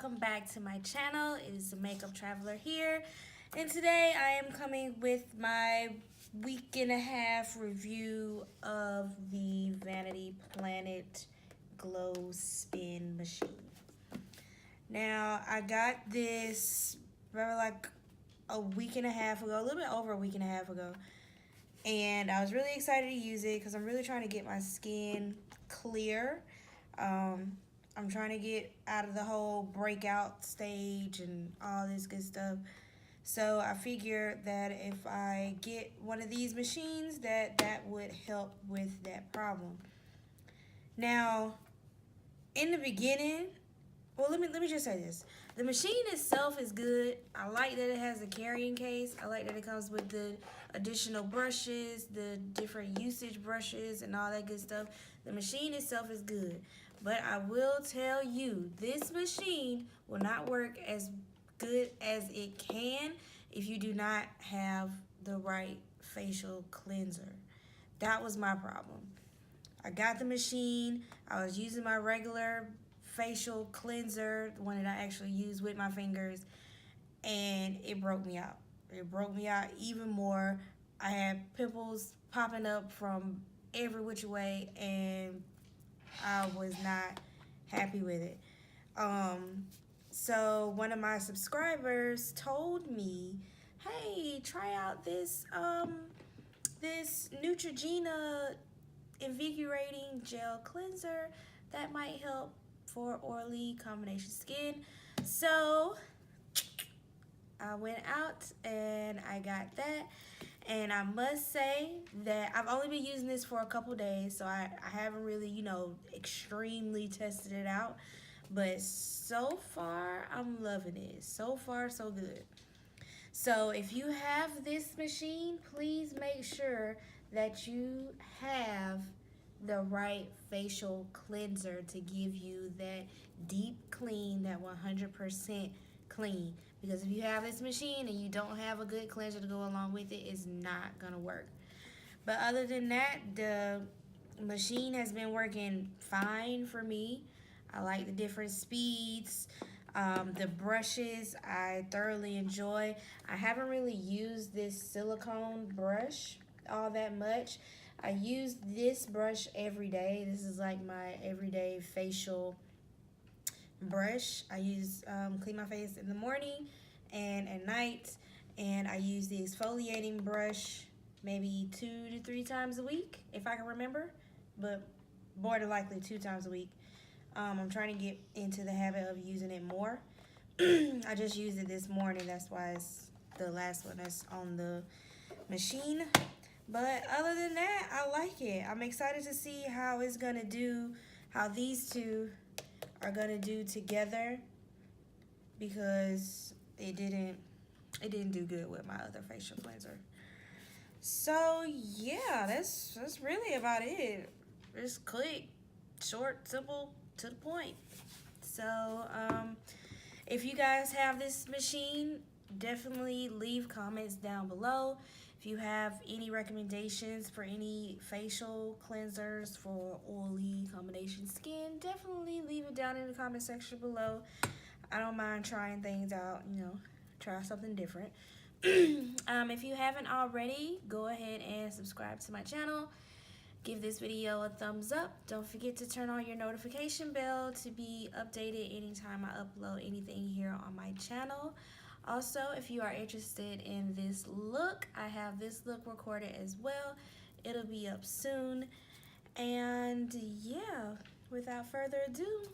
welcome back to my channel. It is the Makeup Traveler here, and today I am coming with my week and a half review of the Vanity Planet Glowspin machine. Now, I got this probably like a week and a half ago, a little bit over a week and a half ago, and I was really excited to use it because I'm really trying to get my skin clear. I'm trying to get out of the whole breakout stage and all this good stuff. So I figured that if I get one of these machines, that would help with that problem. Now, in the beginning, well, let me just say this. The machine itself is good. I like that it has a carrying case. I like that it comes with the additional brushes, the different usage brushes, and all that good stuff. The machine itself is good. But I will tell you, this machine will not work as good as it can if you do not have the right facial cleanser. That was my problem. I got the machine. I was using my regular facial cleanser, the one that I actually use with my fingers, and it broke me out. It broke me out even more. I had pimples popping up from every which way, and I was not happy with it. So one of my subscribers told me, hey, try out this this Neutrogena invigorating gel cleanser that might help for oily combination skin. So I went out and I got that, and I must say that I've only been using this for a couple days, so I haven't really, you know, extremely tested it out, but so far I'm loving it. So far so good. So if you have this machine, please make sure that you have the right facial cleanser to give you that deep clean, that 100% clean. Because if you have this machine and you don't have a good cleanser to go along with it, it's not gonna work. But other than that, the machine has been working fine for me. I like the different speeds. The brushes I thoroughly enjoy. I haven't really used this silicone brush all that much. I use this brush every day. This is like my everyday facial brush. I use clean my face in the morning and at night, and I use the exfoliating brush maybe 2 to 3 times a week if I can remember, but more than likely 2 times a week. I'm trying to get into the habit of using it more. I just used it this morning, that's why it's the last one that's on the machine. But other than that, I like it. I'm excited to see how it's gonna do, how these two are gonna do together, because it didn't do good with my other facial cleanser. So yeah, that's really about it. Just quick, short, simple, to the point. So if you guys have this machine, definitely leave comments down below. If you have any recommendations for any facial cleansers for oily combination skin, definitely leave it down in the comment section below. I don't mind trying things out, you know, try something different. If you haven't already, go ahead and subscribe to my channel. Give this video a thumbs up. Don't forget to turn on your notification bell to be updated anytime I upload anything here on my channel. Also, if you are interested in this look, I have this look recorded as well. It'll be up soon. And yeah, without further ado,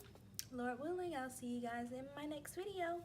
Lord willing, I'll see you guys in my next video.